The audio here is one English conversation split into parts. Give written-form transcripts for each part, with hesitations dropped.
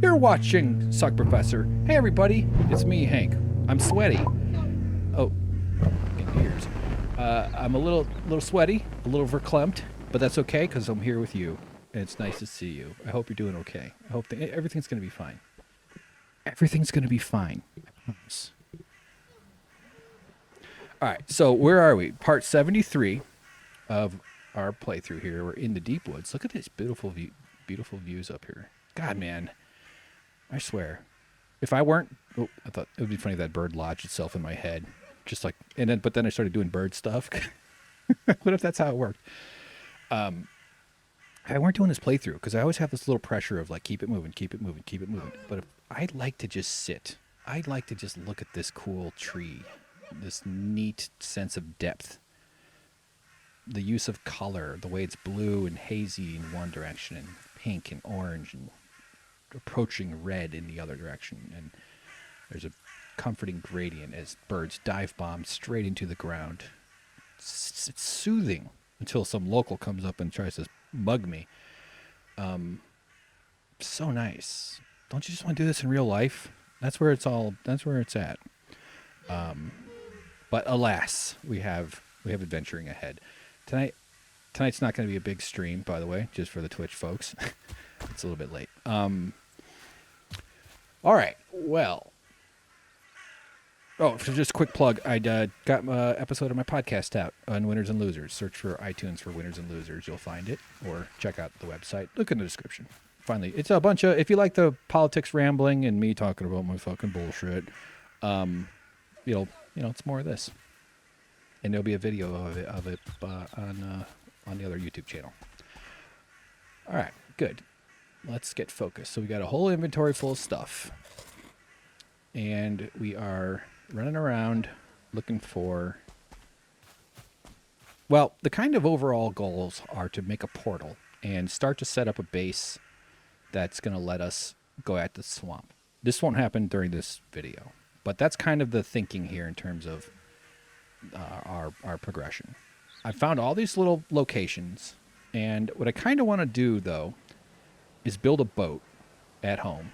You're watching SuckProfessor. Hey everybody, it's me, Hank. I'm sweaty. Oh, getting ears. I'm a little sweaty, a little verklempt, but that's okay because I'm here with you, and it's nice to see you. I hope you're doing okay. I hope everything's gonna be fine. Everything's gonna be fine. I promise. All right, so where are we? Part 73 of our playthrough here. We're in the deep woods. Look at this beautiful views up here. God, man. I swear. If I weren't... Oh, I thought it would be funny if that bird lodged itself in my head. Just like... But then I started doing bird stuff. What if that's how it worked? I weren't doing this playthrough, because I always have this little pressure of, like, keep it moving, keep it moving, keep it moving. But if I'd like to just sit. I'd like to just look at this cool tree. This neat sense of depth. The use of color. The way it's blue and hazy in one direction, and pink and orange, and approaching red in the other direction, and there's a comforting gradient as birds dive bomb straight into the ground. It's soothing until some local comes up and tries to mug me. So nice. Don't you just want to do this in real life? That's where it's at. But alas, we have adventuring ahead. Tonight's not going to be a big stream, by the way, just for the Twitch folks. It's a little bit late. All right. Well. Oh, so just a quick plug. I got an episode of my podcast out on Winners and Losers. Search for iTunes for Winners and Losers. You'll find it. Or check out the website. Look in the description. Finally, it's a bunch of... If you like the politics rambling and me talking about my fucking bullshit, it's more of this. And there'll be a video of it on the other YouTube channel. All right. Good. Let's get focused. So we got a whole inventory full of stuff. And we are running around looking for... Well, the kind of overall goals are to make a portal and start to set up a base that's going to let us go at the swamp. This won't happen during this video. But that's kind of the thinking here in terms of our progression. I found all these little locations. And what I kind of want to do, though, is build a boat at home,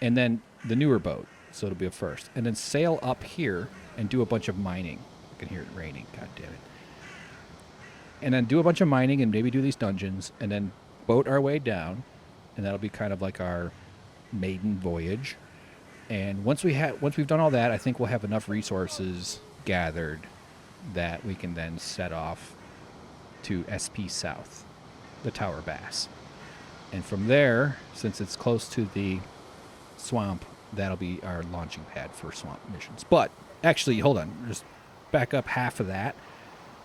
and then the newer boat, so it'll be a first, and then sail up here and do a bunch of mining. I can hear it raining, god damn it. And then do a bunch of mining and maybe do these dungeons, and then boat our way down, and that'll be kind of like our maiden voyage. And once we've done all that, I think we'll have enough resources gathered that we can then set off to SP South, the Tower Bass. And from there, since it's close to the swamp, that'll be our launching pad for swamp missions. But actually, hold on, just back up half of that.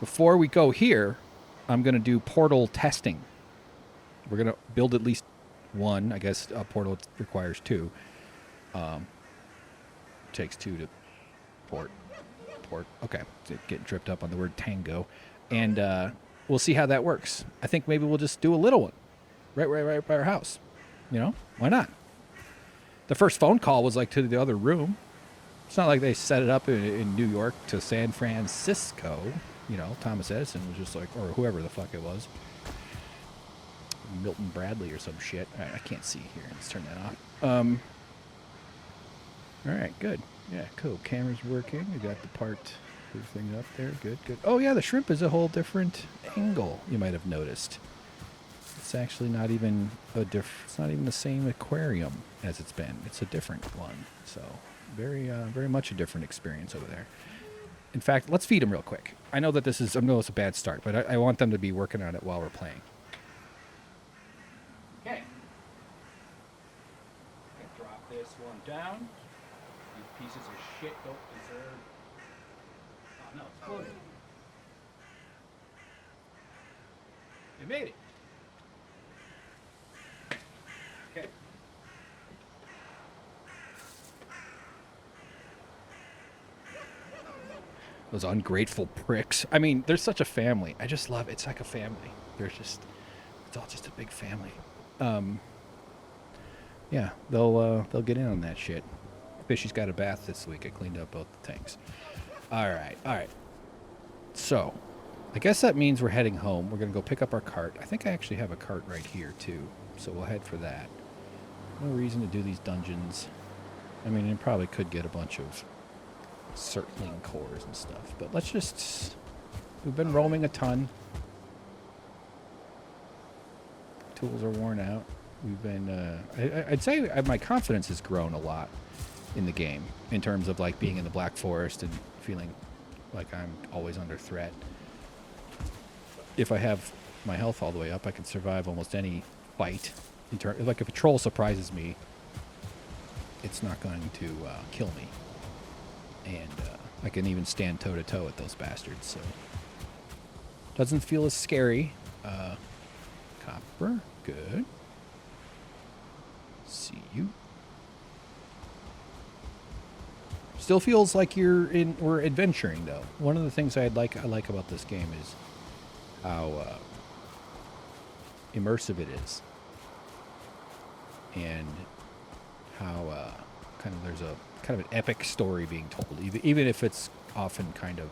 Before we go here, I'm going to do portal testing. We're going to build at least one. I guess a portal requires two. Takes two to port. Okay, getting tripped up on the word tango. And we'll see how that works. I think maybe we'll just do a little one. Right by our house. Why not? The first phone call was like to the other room. It's not like they set it up in New York to San Francisco. Thomas Edison was just like, or whoever the fuck it was. Milton Bradley or some shit. I can't see here. Let's turn that off. All right, good. Yeah, cool. Camera's working. We got the part, everything up there. Good. Oh yeah, the shrimp is a whole different angle. You might have noticed. It's actually not even it's not even the same aquarium as it's been. It's a different one. So very much a different experience over there. In fact, let's feed them real quick. I know it's a bad start, but I want them to be working on it while we're playing. Okay. Drop this one down. These pieces of shit don't deserve... Oh no, it's floating. It made it. Okay. Those ungrateful pricks. I mean, they're such a family. I just love it. It's like a family. It's all just a big family. Yeah, they'll get in on that shit. Fishy's got a bath this week. I cleaned up both the tanks. All right. So, I guess that means we're heading home. We're going to go pick up our cart. I think I actually have a cart right here, too. So we'll head for that. No reason to do these dungeons. I mean, it probably could get a bunch of circling cores and stuff, but let's just... We've been roaming a ton. Tools are worn out. We've been... I'd say my confidence has grown a lot in the game in terms of like being in the Black Forest and feeling like I'm always under threat. If I have my health all the way up, I can survive almost any fight. Like if a troll surprises me, it's not going to kill me. And I can even stand toe-to-toe with those bastards, so... Doesn't feel as scary. Copper, good. See you. Still feels like we're adventuring, though. One of the things I like about this game is how immersive it is. And how there's a kind of an epic story being told, even if it's often kind of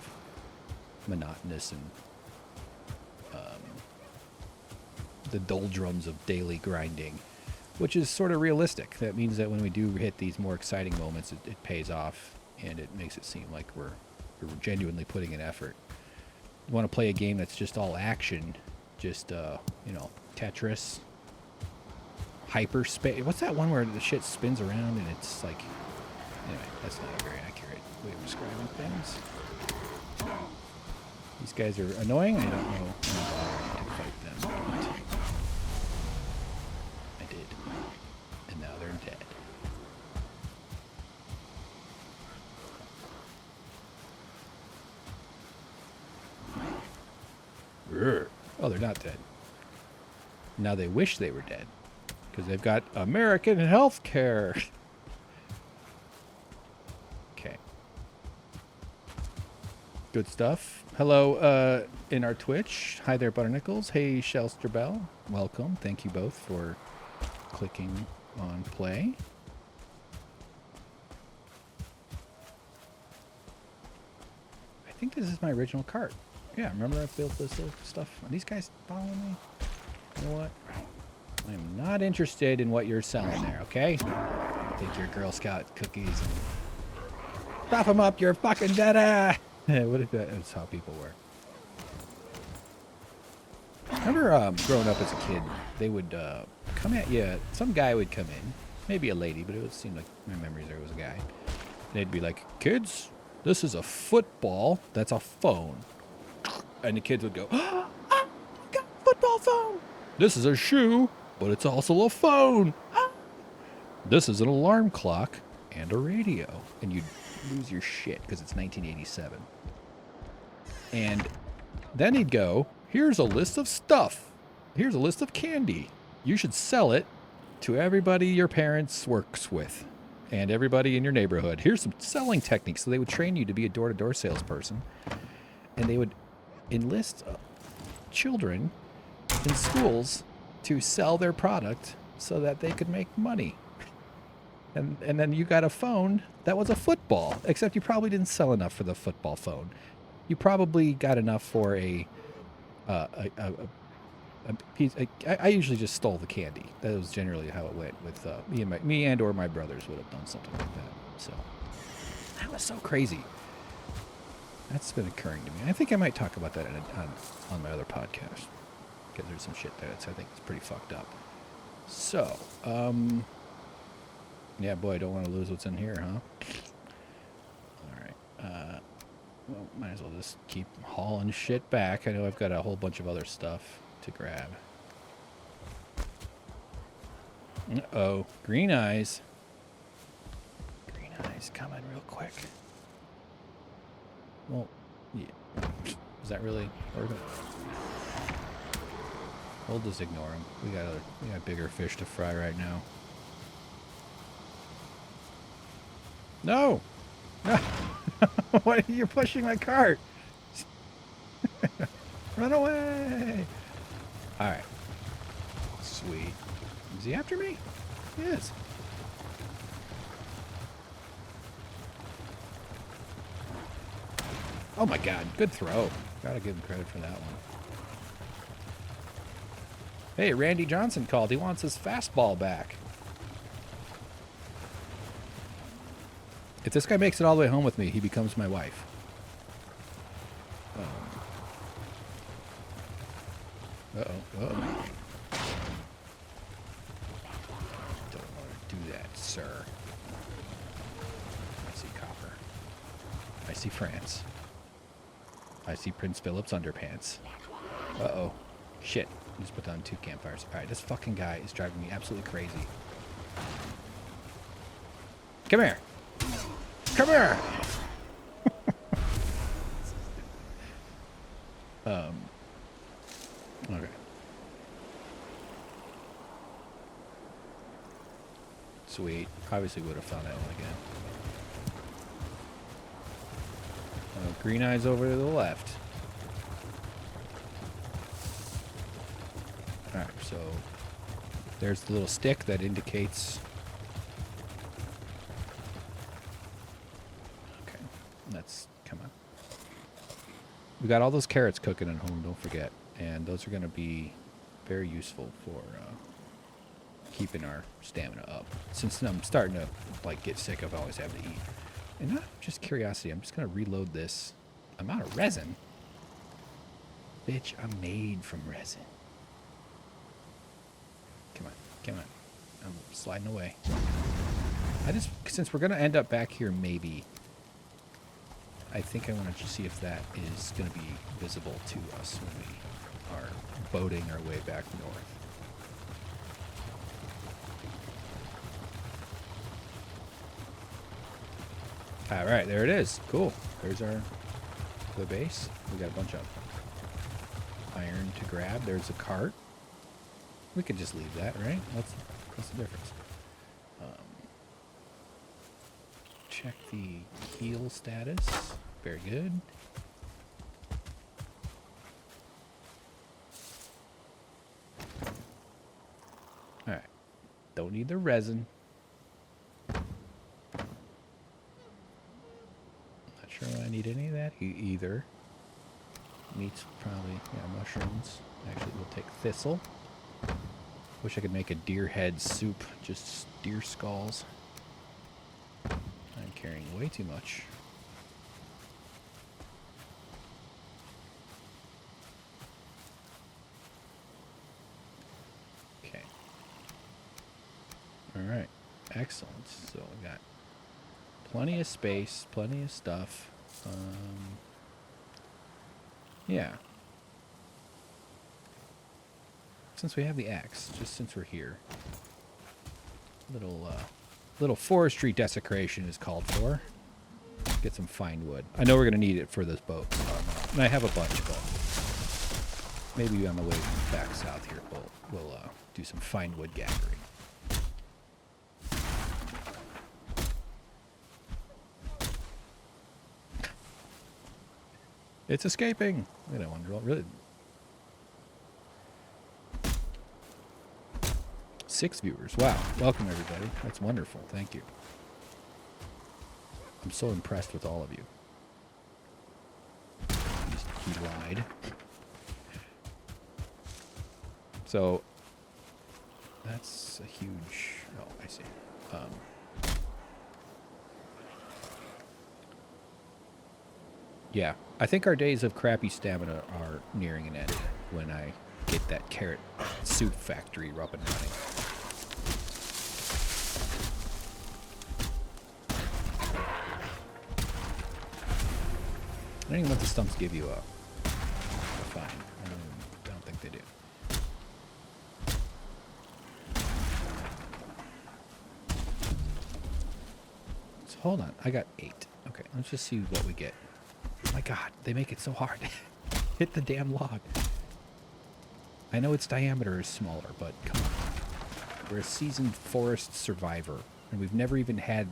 monotonous and the doldrums of daily grinding, which is sort of realistic. That means that when we do hit these more exciting moments, it pays off, and it makes it seem like we're genuinely putting in effort. You want to play a game that's just all action, just Tetris, hyperspace. What's that one where the shit spins around and it's like... Anyway, that's not a very accurate way of describing things. These guys are annoying. I don't know how to fight them, but I did. And now they're dead. Oh, they're not dead. Now they wish they were dead. Because they've got American health care. Okay. Good stuff. Hello in our Twitch. Hi there, Butternickles. Hey, Shelster Bell. Welcome. Thank you both for clicking on play. I think this is my original cart. Yeah, remember I built this little stuff? Are these guys following me? You know what? I am not interested in what you're selling there, okay? Take your Girl Scout cookies and stuff them up your fucking dada! What if that's how people were? I remember growing up as a kid, they would come at you. Some guy would come in, maybe a lady, but it would seem like my memories there was a guy. They'd be like, "Kids, this is a football. That's a phone." And the kids would go, "Ah, I got a football phone. This is a shoe, but it's also a phone. Ah. This is an alarm clock and a radio." And you'd lose your shit because it's 1987. And then he'd go, "Here's a list of stuff. Here's a list of candy. You should sell it to everybody your parents works with and everybody in your neighborhood. Here's some selling techniques." So they would train you to be a door-to-door salesperson. And they would enlist children in schools to sell their product so that they could make money. And then you got a phone that was a football, except you probably didn't sell enough for the football phone. You probably got enough for a piece. I usually just stole the candy. That was generally how it went with me and or my brothers would have done something like that. So that was so crazy. That's been occurring to me. I think I might talk about that on my other podcast, because there's some shit there I think it's pretty fucked up. So, yeah, boy, I don't want to lose what's in here, huh? All right. Well, might as well just keep hauling shit back. I know I've got a whole bunch of other stuff to grab. Uh-oh. Green eyes. Green eyes coming real quick. Well, yeah. Is that really... We'll just ignore them. We got bigger fish to fry right now. No! No! Why are you pushing my cart? Run away! Alright. Sweet. Is he after me? He is. Oh my god, good throw. Gotta give him credit for that one. Hey, Randy Johnson called. He wants his fastball back. If this guy makes it all the way home with me, he becomes my wife. Uh-oh. Uh-oh. Don't want to do that, sir. I see copper. I see France. I see Prince Philip's underpants. Uh-oh. Shit. I just put down 2 campfires. Alright, this fucking guy is driving me absolutely crazy. Come here. Come here. Okay. Sweet. Obviously would have found that one again. Green eyes over to the left. Alright, so there's the little stick that indicates. Okay, let's come on. We got all those carrots cooking at home, don't forget. And those are going to be very useful for keeping our stamina up. Since I'm starting to like get sick of always having to eat. And not just curiosity, I'm just going to reload this. I'm out of resin. Bitch, I'm made from resin. Come on, come on. I'm sliding away. Since we're going to end up back here maybe, I think I want to see if that is going to be visible to us when we are boating our way back north. All right, there it is. Cool. There's the base. We got a bunch of iron to grab. There's a cart. We could just leave that, right? What's the difference? Check the keel status. Very good. All right. Don't need the resin. I need any of that either. Meat's probably, yeah, mushrooms. Actually, we'll take thistle. Wish I could make a deer head soup, just deer skulls. I'm carrying way too much. Okay. All right. Excellent. So we got plenty of space, plenty of stuff. Yeah. Since we have the axe, just since we're here, little forestry desecration is called for. Get some fine wood. I know we're gonna need it for this boat, and I have a bunch, but maybe on the way back south here, we'll do some fine wood gathering. It's escaping. I don't wonder, really. 6 viewers. Wow. Welcome, everybody. That's wonderful. Thank you. I'm so impressed with all of you. He lied. So, that's a huge... Oh, I see. Yeah, I think our days of crappy stamina are nearing an end when I get that carrot soup factory up and running. I don't even know if the stumps give you a fine. I don't think they do. So hold on, I got 8. Okay, let's just see what we get. My God, they make it so hard. Hit the damn log. I know its diameter is smaller, but come on. We're a seasoned forest survivor, and we've never even had...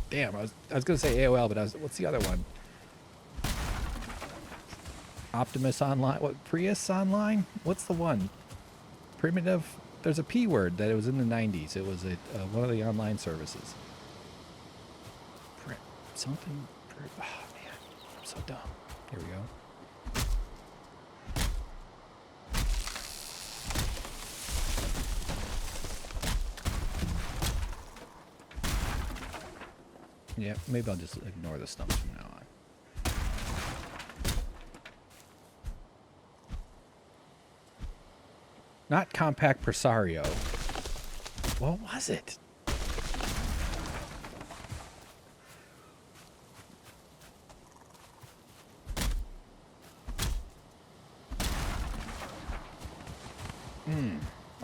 Damn, I was going to say AOL, but what's the other one? Optimus Online? What, Prius Online? What's the one? Primitive? There's a P word that it was in the 90s. It was one of the online services. Something. Oh, man. I'm so dumb. Here we go. Yeah, maybe I'll just ignore the stumps from now on. Not compact presario. What was it?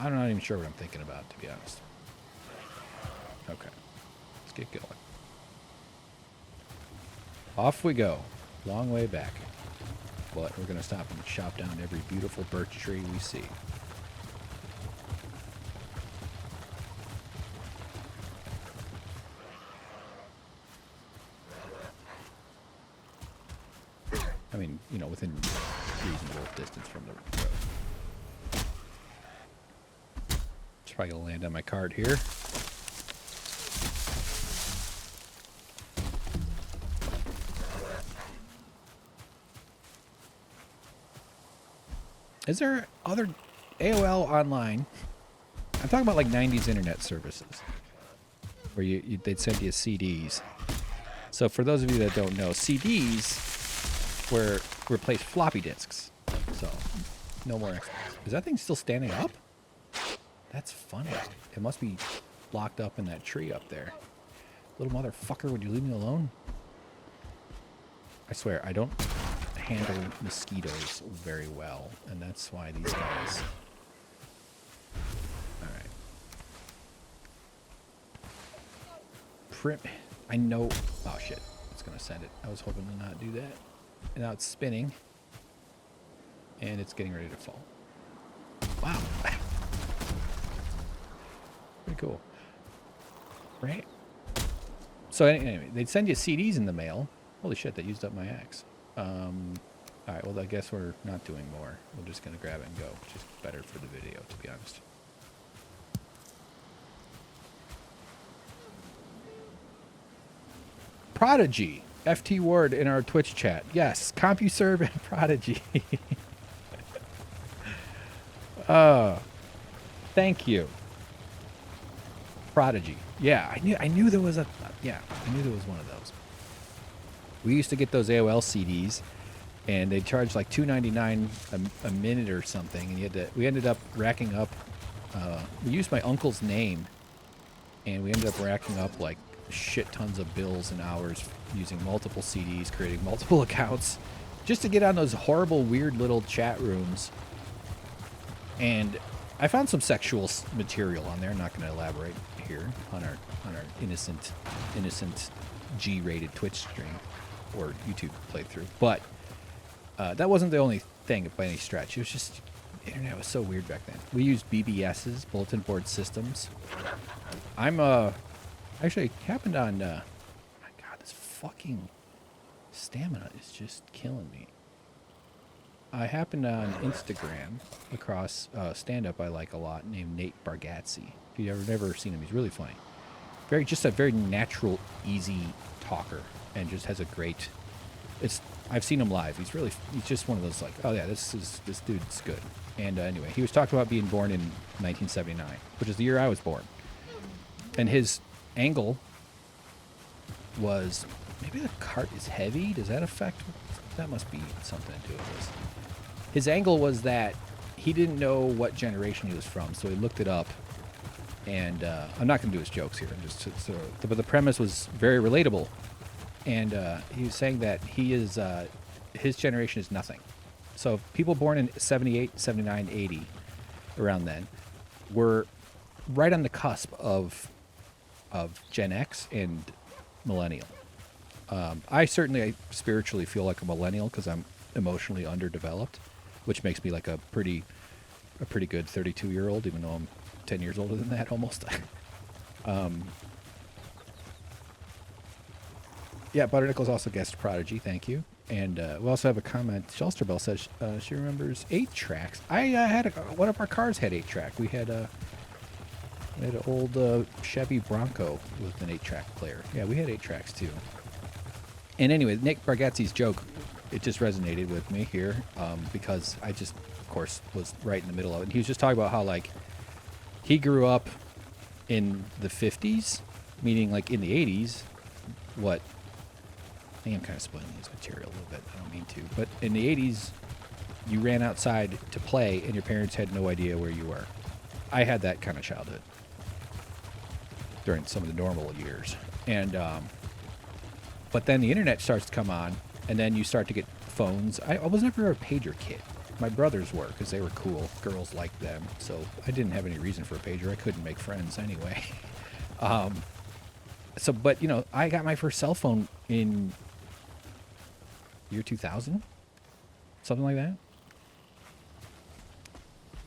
I'm not even sure what I'm thinking about, to be honest. Okay, let's get going. Off we go. Long way back. But we're going to stop and chop down every beautiful birch tree we see. I mean, you know, within reasonable distance from the road. Just probably going to land on my cart here. Is there other AOL online? I'm talking about like 90s internet services where they'd send you CDs. So for those of you that don't know, CDs replaced floppy disks. So no more Xbox. Is that thing still standing up? That's funny. It must be locked up in that tree up there. Little motherfucker, would you leave me alone? I swear, I don't handle mosquitoes very well, and that's why these guys. All right. I know. Oh shit! It's gonna send it. I was hoping to not do that. And now it's spinning, and it's getting ready to fall. Wow. Pretty cool, right? So anyway, they'd send you CDs in the mail. Holy shit! That used up my axe. All right, well, I guess we're not doing more. We're just going to grab it and go, which is better for the video, to be honest. Prodigy. FT Ward in our Twitch chat. Yes, CompuServe and Prodigy. Thank you. Prodigy. Yeah, I knew there was a... Yeah, I knew there was one of those. We used to get those AOL CDs, and they charged like $2.99 a minute or something, and you had to. We ended up racking up. We used my uncle's name, and we ended up racking up like shit tons of bills and hours using multiple CDs, creating multiple accounts, just to get on those horrible, weird little chat rooms. And I found some sexual material on there. I'm not going to elaborate here on our innocent G-rated Twitch stream or YouTube playthrough, but that wasn't the only thing by any stretch. It was just, the internet was so weird back then. We used BBSs, bulletin board systems. Actually happened on, my God, this fucking stamina is just killing me. I happened on Instagram across stand-up I like a lot named Nate Bargatze. If you've never seen him, he's really funny. Just a very natural, easy talker, and just has a great. I've seen him live. He's just one of those like, oh yeah, this dude's good. And anyway, he was talking about being born in 1979, which is the year I was born. And his angle was, maybe the cart is heavy. Does that affect? That must be something to do with this. His angle was that he didn't know what generation he was from, so he looked it up. And I'm not going to do his jokes here, but the premise was very relatable. And he was saying that his generation is nothing. So people born in 78, 79, 80, around then, were right on the cusp of Gen X and millennial. I spiritually feel like a millennial because I'm emotionally underdeveloped, which makes me like a pretty good 32-year-old, even though I'm 10 years older than that almost. Yeah, Butternickel's also guest Prodigy, thank you. And we also have a comment. Shelsterbell says she remembers 8-tracks. One of our cars had 8-track. We had an old Chevy Bronco with an 8-track player. Yeah, we had 8-tracks too. And anyway, Nick Bargatze's joke, it just resonated with me here because I just, of course, was right in the middle of it. And he was just talking about how, like, he grew up in the 50s, meaning, like, in the 80s, what... I think I'm kind of spoiling this material a little bit. I don't mean to. But in the 80s, you ran outside to play, and your parents had no idea where you were. I had that kind of childhood during some of the normal years. And, but then the internet starts to come on, and then you start to get phones. I was never a pager kid. My brothers were, because they were cool. Girls liked them. So I didn't have any reason for a pager. I couldn't make friends anyway. But, you know, I got my first cell phone in year 2000? Something like that?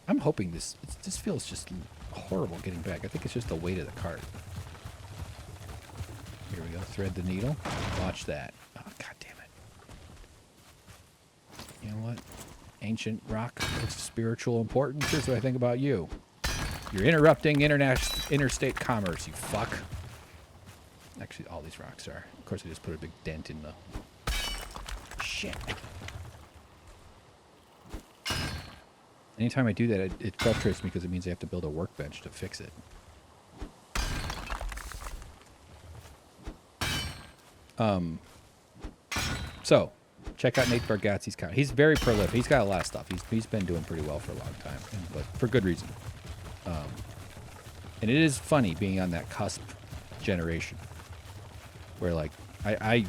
I'm hoping this feels just horrible getting back. I think it's just the weight of the cart. Here we go. Thread the needle. Watch that. Oh, God damn it. You know what? Ancient rock of spiritual importance. Here's what I think about you. You're interrupting interstate commerce, you fuck. Actually, all these rocks are. Of course, I just put a big dent in the... Shit. Anytime I do that, it frustrates me because it means I have to build a workbench to fix it. So, check out Nate Bargatze's account. He's very prolific. He's got a lot of stuff. He's been doing pretty well for a long time, but for good reason. And it is funny being on that cusp generation where, like, I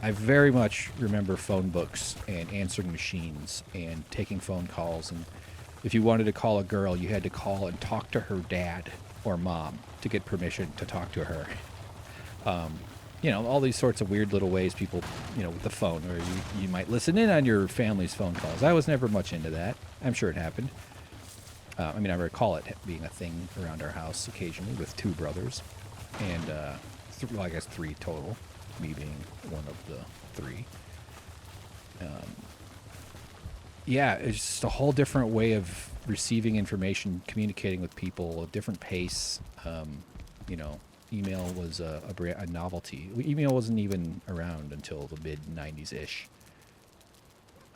very much remember phone books and answering machines and taking phone calls. And if you wanted to call a girl, you had to call and talk to her dad or mom to get permission to talk to her. You know, all these sorts of weird little ways people, you know, with the phone, or you might listen in on your family's phone calls. I was never much into that. I'm sure it happened. I mean, I recall it being a thing around our house occasionally with two brothers. And, well, I guess three total, me being one of the three. Yeah, it's just a whole different way of receiving information, communicating with people, a different pace. You know, email was a novelty. Email wasn't even around until the mid-90s-ish.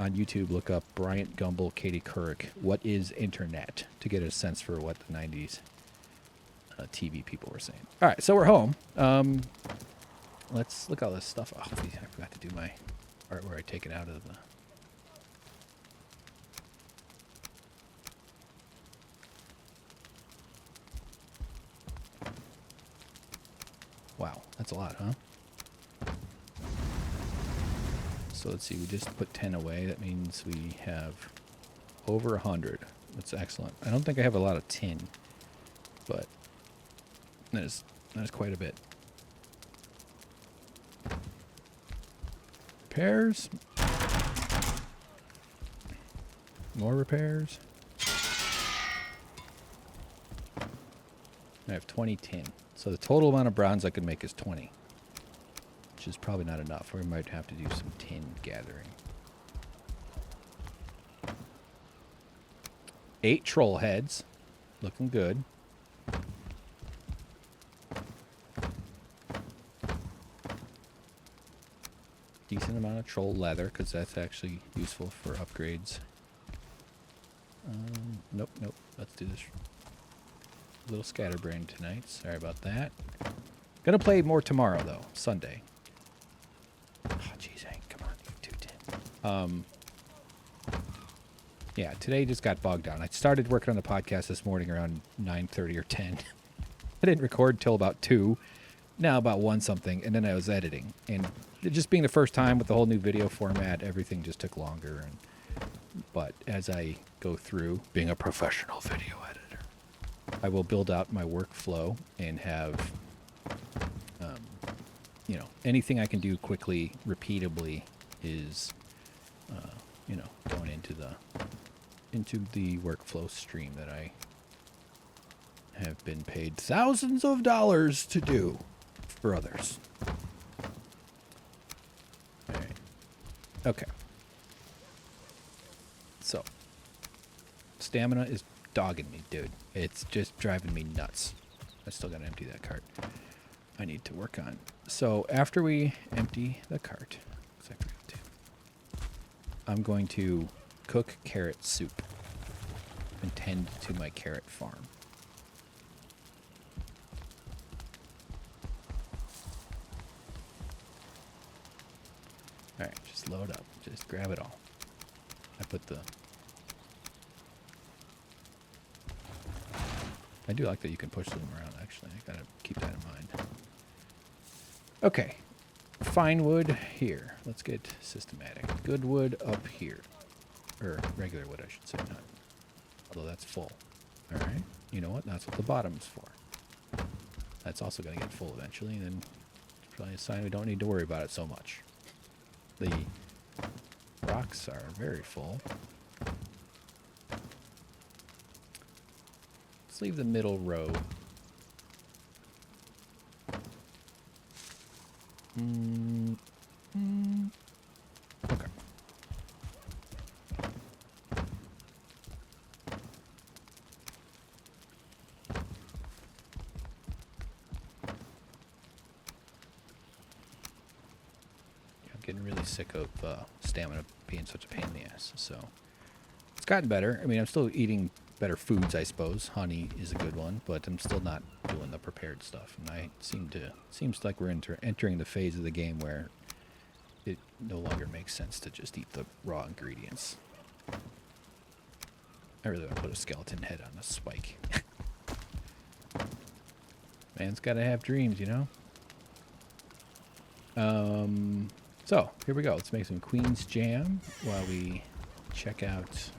On YouTube, look up Bryant Gumbel, Katie Couric, what is internet, to get a sense for what the 90s TV people were saying. All right, so we're home. Let's look at all this stuff. Oh, I forgot to do my part where I take it out of the... Wow, that's a lot, huh? So let's see, we just put 10 away. That means we have over 100. That's excellent. I don't think I have a lot of tin, but that is quite a bit. Repairs. More repairs. I have 20 tin. So the total amount of bronze I could make is 20. Which is probably not enough. We might have to do some tin gathering. 8 troll heads. Looking good. Decent amount of troll leather, because that's actually useful for upgrades. Nope. Let's do this little scatterbrain tonight. Sorry about that. Gonna play more tomorrow, though. Sunday. Oh, jeez, Hank. Come on. 210. Yeah, today just got bogged down. I started working on the podcast this morning around 9:30 or 10. I didn't record till about 2. Now about 1 something, and then I was editing. And just being the first time with the whole new video format, everything just took longer. But as I go through, being a professional video editor, I will build out my workflow and have, you know, anything I can do quickly, repeatably is, you know, going into the workflow stream that I have been paid thousands of dollars to do for others. All right. Okay. So, stamina is dogging me, dude. It's just driving me nuts. I still gotta empty that cart. I need to work on. So after we empty the cart, I'm going to cook carrot soup and tend to my carrot farm. All right, just load up. Just grab it all. I do like that you can push them around, actually. I gotta keep that in mind. Okay. Fine wood here. Let's get systematic. Good wood up here. Or regular wood, I should say. Not, although that's full. All right. You know what? That's what the bottom's for. That's also going to get full eventually, and then it's probably a sign we don't need to worry about it so much. The rocks are very full. Let's leave the middle row. Okay. Getting really sick of stamina being such a pain in the ass. So it's gotten better. I mean, I'm still eating better foods, I suppose. Honey is a good one, but I'm still not doing the prepared stuff. And seems like we're entering the phase of the game where it no longer makes sense to just eat the raw ingredients. I really want to put a skeleton head on a spike. Man's got to have dreams, you know? So, here we go. Let's make some Queen's Jam while we check out.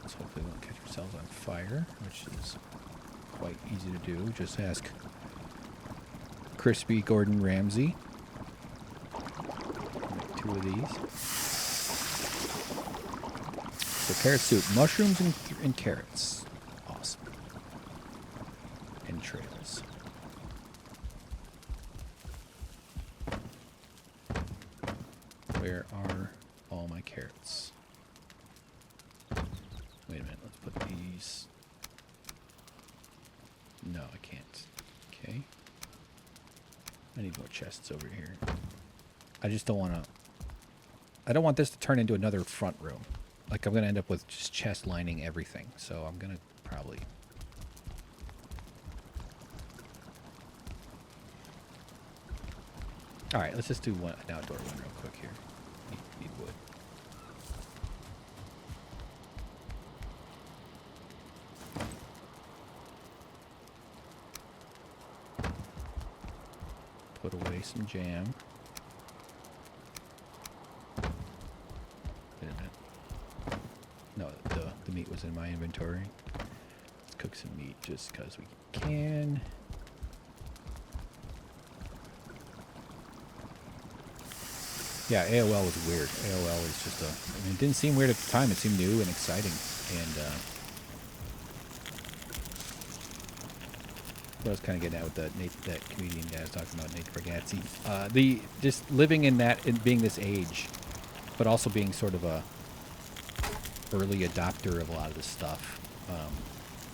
Let's hopefully we won't catch ourselves on fire, which is quite easy to do. Just ask Crispy Gordon Ramsay. Make 2 of these. So, carrot soup. Mushrooms and carrots. Awesome. Entrails. Where are all my carrots? Wait a minute, let's put these... No, I can't. Okay. I need more chests over here. I just don't want to... I don't want this to turn into another front room. Like, I'm going to end up with just chest lining everything. So I'm going to probably... Alright, let's just do an outdoor one real quick here. Need wood. Put away some jam. Wait a minute. No, the meat was in my inventory. Let's cook some meat just because we can. Yeah, AOL was weird. AOL was just I mean, it didn't seem weird at the time. It seemed new and exciting. And what I was kind of getting at with that comedian guy I was talking about, Nate Bargatze. Just living in that and being this age, but also being sort of a early adopter of a lot of this stuff.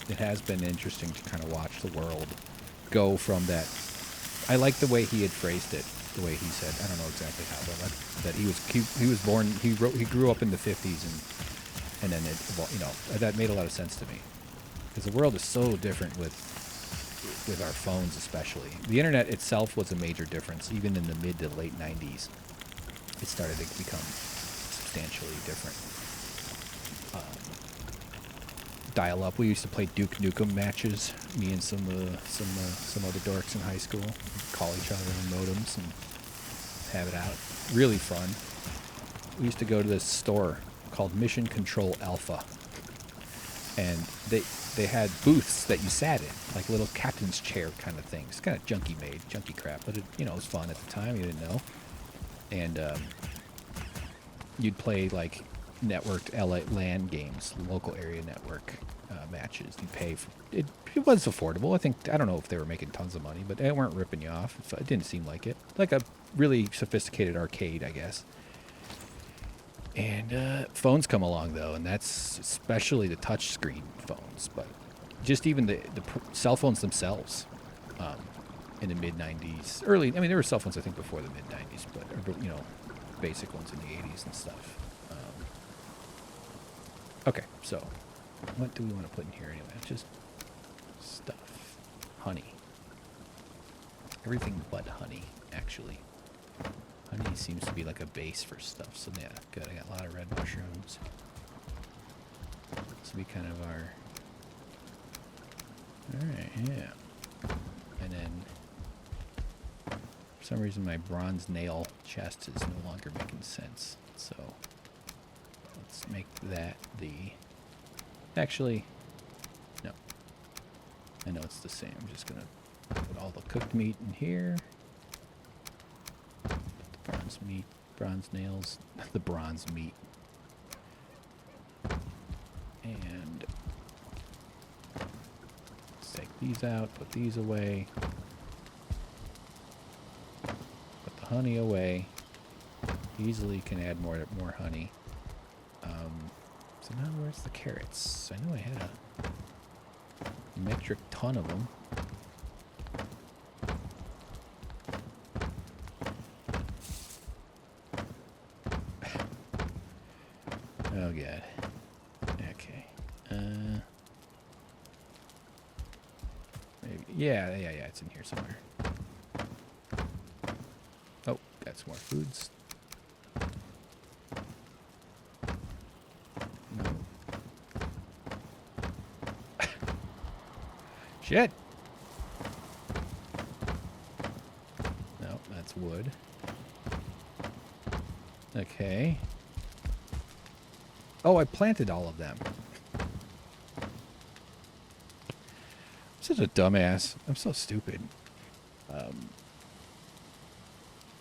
It has been interesting to kind of watch the world go from that. I like the way he had phrased it. The way he said, I don't know exactly how, but that he was born, he grew up in the 50s, and then that made a lot of sense to me, because the world is so different with our phones, especially. The internet itself was a major difference. Even in the mid to late 90s, it started to become substantially different. Dial-up. We used to play Duke Nukem matches. Me and some other dorks in high school. We'd call each other on modems and have it out. Really fun. We used to go to this store called Mission Control Alpha, and they had booths that you sat in, like little captain's chair kind of things. Kind of junky crap, but it was fun at the time. You didn't know, and you'd play like networked LAN games, local area network matches. You pay for it. It was affordable. I don't know if they were making tons of money, but they weren't ripping you off. It didn't seem like it. Like a really sophisticated arcade, I guess. And phones come along though, and that's especially the touch screen phones, but just even the cell phones themselves in the mid 90s, early. I mean, there were cell phones I think before the mid 90s, but basic ones in the 80s and stuff. Okay, so what do we want to put in here anyway? Just stuff. Honey. Everything but honey, actually. Honey seems to be like a base for stuff. So yeah, good. I got a lot of red mushrooms. This will be kind of our... Alright, yeah. And then... For some reason my bronze nail chest is no longer making sense. So... Let's make that the... Actually... No. I know it's the same. I'm just going to put all the cooked meat in here. Put the bronze meat, bronze nails, the bronze meat. And let's take these out, put these away. Put the honey away. Easily can add more honey. So now where's the carrots? I know I had a metric ton of them. Oh god. Okay. Maybe. Yeah, it's in here somewhere. Oh, got some more foods. No. Shit! No, that's wood. Okay. Oh, I planted all of them. I'm such a dumbass. I'm so stupid.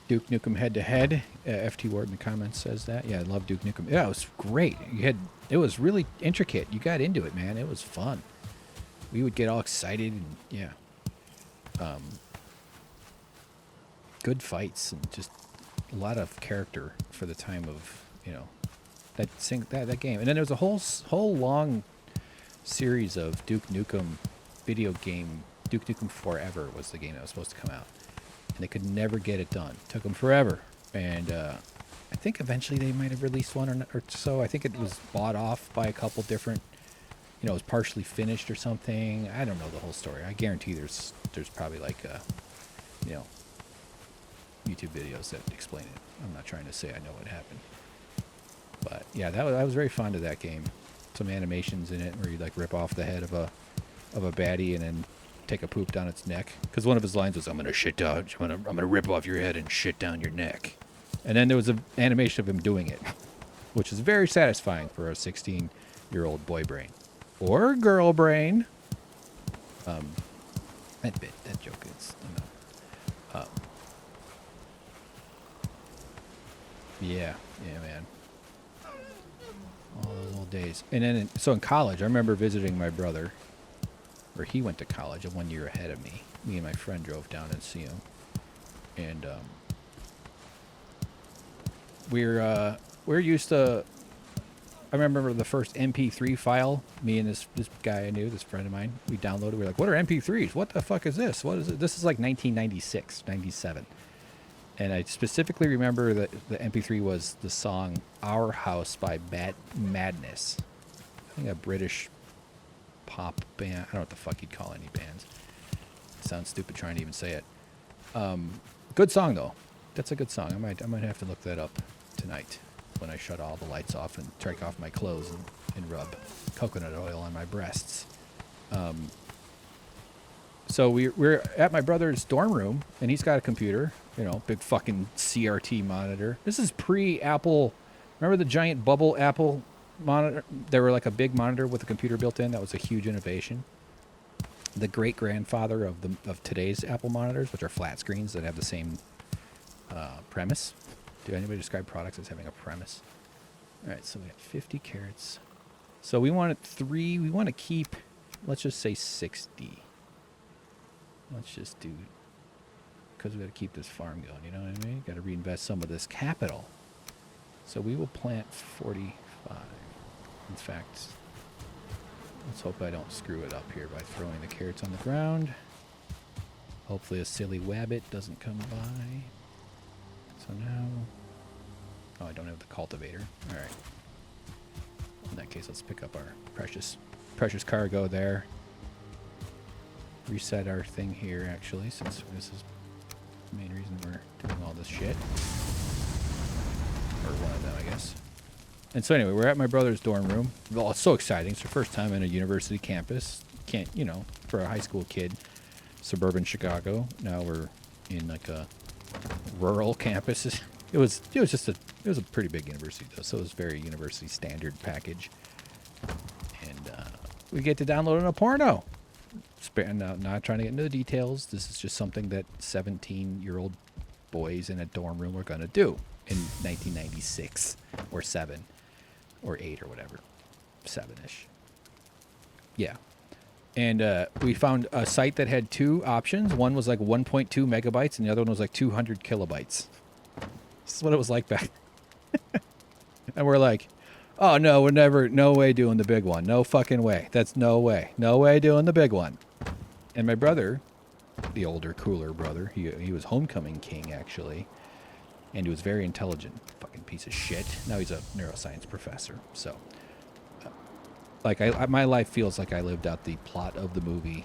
Duke Nukem head-to-head. FT Ward in the comments says that. Yeah, I love Duke Nukem. Yeah, it was great. It was really intricate. You got into it, man. It was fun. We would get all excited and yeah. Good fights and just a lot of character for the time of, you know, that game. And then there was a whole long series of Duke Nukem video game. Duke Nukem Forever was the game that was supposed to come out. And they could never get it done. It took them forever. And I think eventually they might have released one or so. I think it was bought off by a couple different, you know, it was partially finished or something. I don't know the whole story. I guarantee there's probably like, you know, YouTube videos that explain it. I'm not trying to say I know what happened. But yeah, I was very fond of that game. Some animations in it where you like rip off the head of a baddie and then take a poop down its neck. Because one of his lines was, "I'm gonna shit down. I'm gonna rip off your head and shit down your neck." And then there was an animation of him doing it, which is very satisfying for a 16-year-old boy brain or girl brain. That joke is, you know. Yeah, man. All those old days. And then, so in college, I remember visiting my brother, or he went to college 1 year ahead of me. Me and my friend drove down and see him. And we're used to, I remember the first MP3 file, me and this guy I knew, this friend of mine, we downloaded. We were like, what are MP3s? What the fuck is this? What is it? This is like 1996, 97. And I specifically remember that the MP3 was the song Our House by Madness. I think a British pop band. I don't know what the fuck you'd call any bands. It sounds stupid trying to even say it. Good song, though. That's a good song. I might have to look that up tonight when I shut all the lights off and take off my clothes and rub coconut oil on my breasts. So we're at my brother's dorm room, and he's got a computer, you know, big fucking CRT monitor. This is pre-Apple. Remember the giant bubble Apple monitor? They were like a big monitor with a computer built in. That was a huge innovation. The great-grandfather of today's Apple monitors, which are flat screens that have the same premise. Do anybody describe products as having a premise? All right, so we have 50 carrots. So we want 3. We want to keep, let's just say 60. Let's just do, because we got to keep this farm going, you know what I mean? Got to reinvest some of this capital. So we will plant 45. In fact, let's hope I don't screw it up here by throwing the carrots on the ground. Hopefully a silly wabbit doesn't come by. So now, oh, I don't have the cultivator. All right. In that case, let's pick up our precious cargo there. Reset our thing here, actually, since this is the main reason we're doing all this shit. Or one of them, I guess. And so anyway, we're at my brother's dorm room. Well, it's so exciting. It's our first time in a university campus. Can't, you know, for a high school kid, suburban Chicago. Now we're in like a rural campus. It was a pretty big university though, so it was very university standard package. And we get to download a porno. Not trying to get into the details. This is just something that 17-year-old boys in a dorm room were gonna do in 1996 or 7 or 8 or whatever, 7-ish. Yeah. And we found a site that had two options. One was like 1.2 megabytes, and the other one was like 200 kilobytes. This is what it was like back. And we're like, oh, no, we're never, no way doing the big one. No fucking way. That's no way. No way doing the big one. And my brother, the older, cooler brother, he was homecoming king, actually. And he was very intelligent. Fucking piece of shit. Now he's a neuroscience professor. So... like, my life feels like I lived out the plot of the movie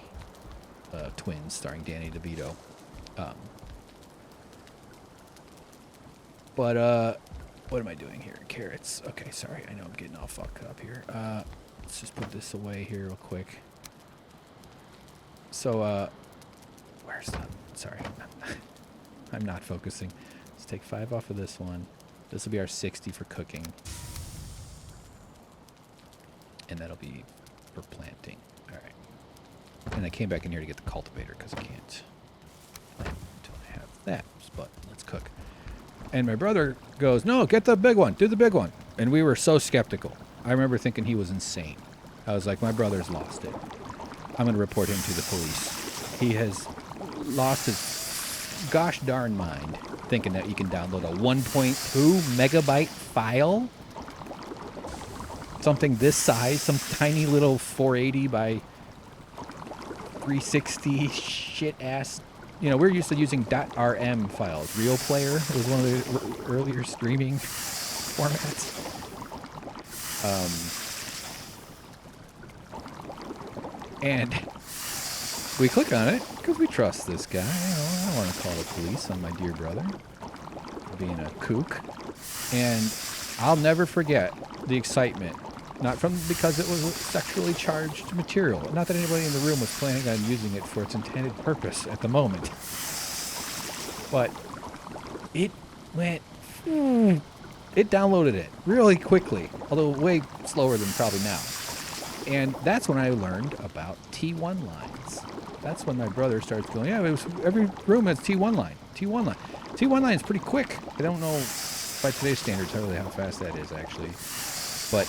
Twins, starring Danny DeVito. But what am I doing here? Carrots. Okay, sorry. I know I'm getting all fucked up here. Let's just put this away here real quick. So, where's the... Sorry. I'm not focusing. Let's take 5 off of this one. This will be our 60 for cooking. And that'll be for planting. All right. And I came back in here to get the cultivator because I can't plant until I have that. But let's cook. And my brother goes, no, get the big one. Do the big one. And we were so skeptical. I remember thinking he was insane. I was like, my brother's lost it. I'm going to report him to the police. He has lost his gosh darn mind thinking that you can download a 1.2 megabyte file. Something this size, some tiny little 480 by 360 shit ass. You know, we're used to using .rm files. Real Player was one of the earlier streaming formats. And we click on it because we trust this guy. You know, I don't want to call the police on my dear brother for being a kook. And I'll never forget the excitement. Not because it was sexually charged material. Not that anybody in the room was planning on using it for its intended purpose at the moment. But it went... It downloaded it really quickly, although way slower than probably now. And that's when I learned about T1 lines. That's when my brother starts going, yeah, it was, every room has T1 line. T1 line. T1 line is pretty quick. I don't know by today's standards really how fast that is, actually. But...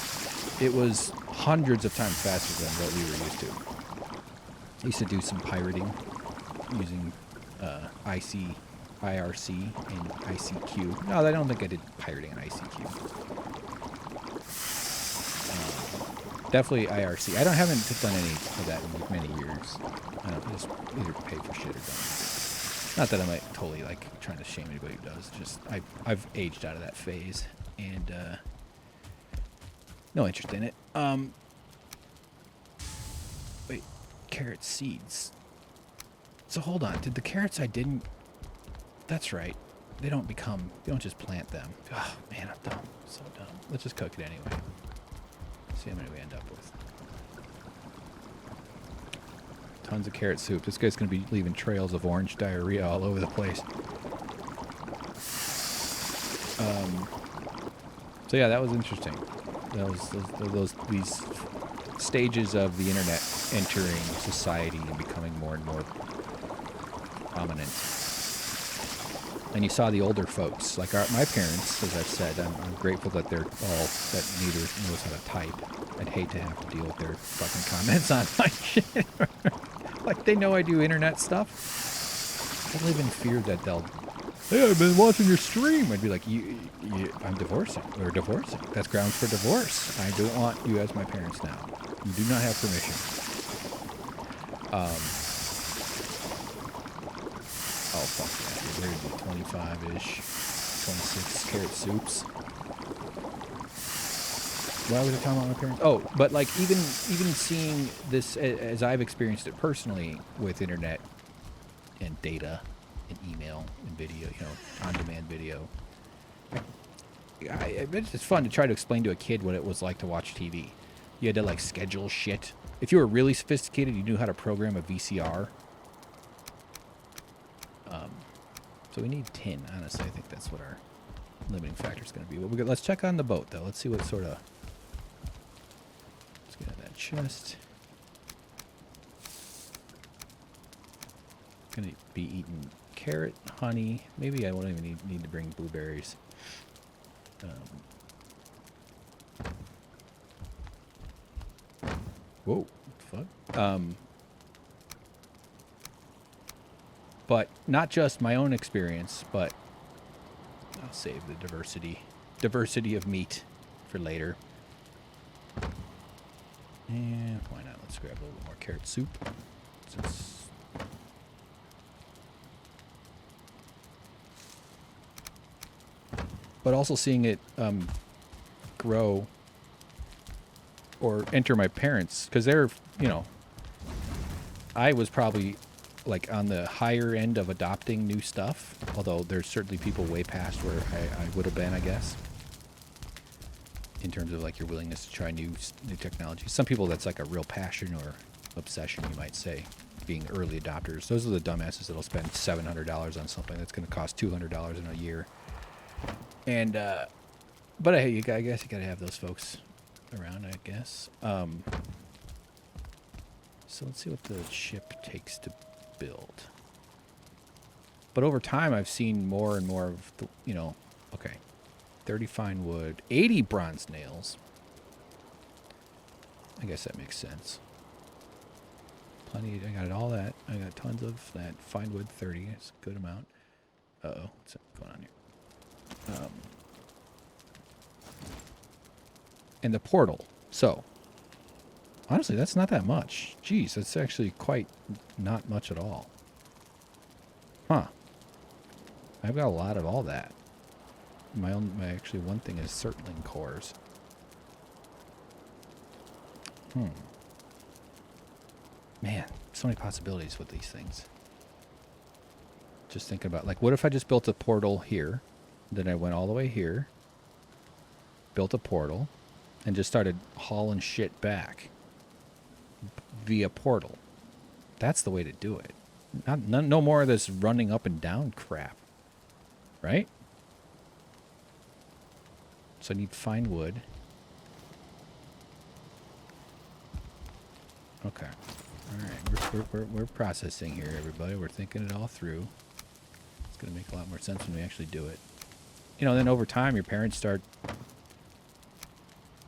it was hundreds of times faster than what we were used to. I used to do some pirating using IRC and ICQ. No, I don't think I did pirating in ICQ. Definitely IRC. I haven't done any of that in many years. I don't just either pay for shit or don't use it. Not that I'm like totally like trying to shame anybody who does. Just I've aged out of that phase and. No interest in it. Wait, carrot seeds. So hold on, did the carrots I didn't... That's right. They don't just plant them. Oh, man, I'm dumb. So dumb. Let's just cook it anyway. See how many we end up with. Tons of carrot soup. This guy's going to be leaving trails of orange diarrhea all over the place. So yeah, that was interesting. These stages of the internet entering society and becoming more and more prominent. And you saw the older folks, like my parents, as I've said, I'm grateful that they're all, that neither knows how to type. I'd hate to have to deal with their fucking comments on my shit. Like, they know I do internet stuff. I live in fear that they'll, hey, I've been watching your stream. I'd be like, I'm divorcing. We're divorcing. That's grounds for divorce. I don't want you as my parents now. You do not have permission. Oh, fuck yeah. There's the 25-ish, 26 carrot soups. Why was I talking about my parents? Oh, but like even seeing this as I've experienced it personally with internet and data and email and video, on-demand video. It's fun to try to explain to a kid what it was like to watch TV. You had to like schedule shit. If you were really sophisticated, you knew how to program a VCR. So we need tin. Honestly, I think that's what our limiting factor is going to be. But let's check on the boat, though. Let's see what sort of... Let's get out of that chest. Going to be eating carrot, honey. Maybe I won't even need to bring blueberries. Whoa, fuck. But not just my own experience, but I'll save the diversity of meat for later. And why not? Let's grab a little bit more carrot soup. But also seeing it grow or enter my parents, because they're, I was probably like on the higher end of adopting new stuff, although there's certainly people way past where I would have been, I guess, in terms of like your willingness to try new technology. Some people, that's like a real passion or obsession, you might say, being early adopters. Those are the dumbasses that'll spend $700 on something that's going to cost $200 in a year. And but hey, I guess you gotta have those folks around, I guess. So let's see what the ship takes to build. But over time, I've seen more and more of the, okay, 30 fine wood, 80 bronze nails. I guess that makes sense. Plenty. I got all that. I got tons of that fine wood. 30. That's a good amount. Uh-oh, what's going on here? And the portal. So, honestly, that's not that much. Jeez, that's actually quite not much at all. Huh. I've got a lot of all that. My actually one thing is Surtling cores. Man, so many possibilities with these things. Just thinking about, like, what if I just built a portal here, then I went all the way here, built a portal, and just started hauling shit back via portal. That's the way to do it. No more of this running up and down crap. Right? So I need fine wood. Okay. All right. We're processing here, everybody. We're thinking it all through. It's going to make a lot more sense when we actually do it. Then over time, your parents start...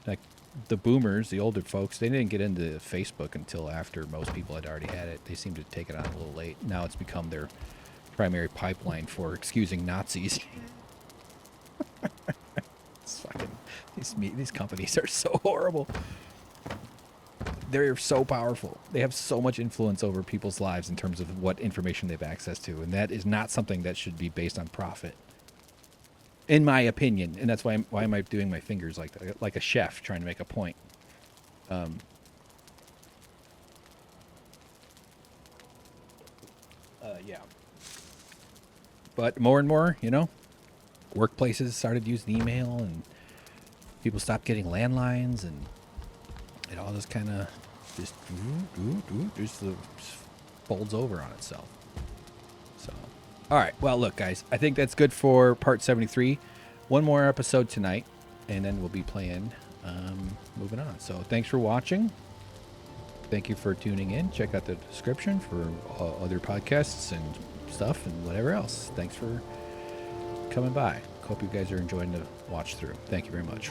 Like, the boomers, the older folks, they didn't get into Facebook until after most people had already had it. They seem to take it on a little late. Now it's become their primary pipeline for excusing Nazis. It's fucking... These companies are so horrible. They're so powerful. They have so much influence over people's lives in terms of what information they have access to. And that is not something that should be based on profit. In my opinion, and that's why am I doing my fingers like that, like a chef trying to make a point. Yeah. But more and more, workplaces started using email, and people stopped getting landlines, and it all just kind of just folds over on itself. So. All right. Well, look, guys, I think that's good for part 73. One more episode tonight, and then we'll be playing, moving on. So thanks for watching. Thank you for tuning in. Check out the description for other podcasts and stuff and whatever else. Thanks for coming by. Hope you guys are enjoying the watch through. Thank you very much.